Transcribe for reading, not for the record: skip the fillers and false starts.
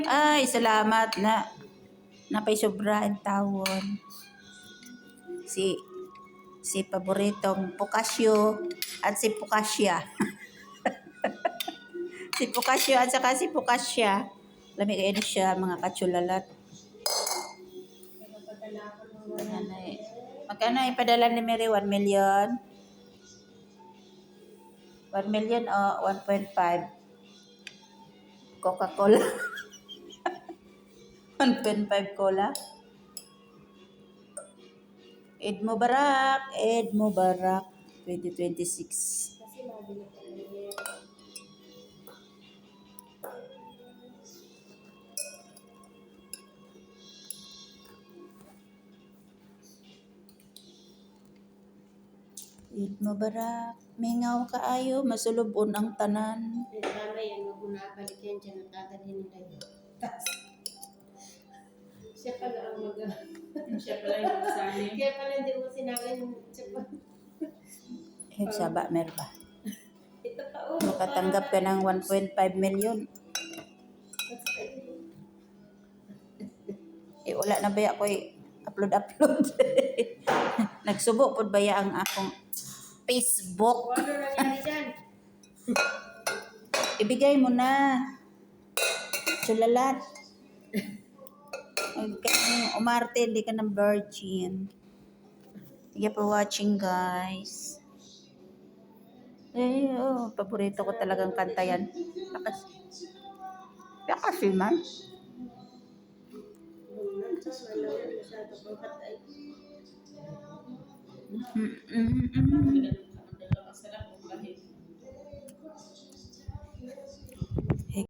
Ay, salamat na napaisobrahan tawon. Si paboritong Pukasyo at si Pukasya. Si Pukasyo at saka si Pukasya. Lami kayo na siya, mga katsulalat. Magkano ipadala ni Mary? 1 million? 1 million o 1.5? Coca-Cola. 1.5 cola. Eid Mubarak, Eid Mubarak 2026. Kasi mabili ko na yun. Eid Mubarak, mingaw kaayo, masulubon ang tanan. Tama yan, huwag mo nakabalik yan dyan at dadalhin nila yun. Siya pala ang Siya pala yung kasali. Kaya pala hindi mo sinabi yung siya pa. Saba, merba. Ito pa oh. Makatanggap ka ng 1.5 million. Wala na ba ako upload. Nagsubo po ba ang akong Facebook? Ano nangyari dyan? Ibigay mo na. Sulalat. Umarte, hindi ka ng virgin. Thank you for watching, guys. Paborito ko talagang kanta yan. Lakas man. Masyado pang patay. Mm-mm.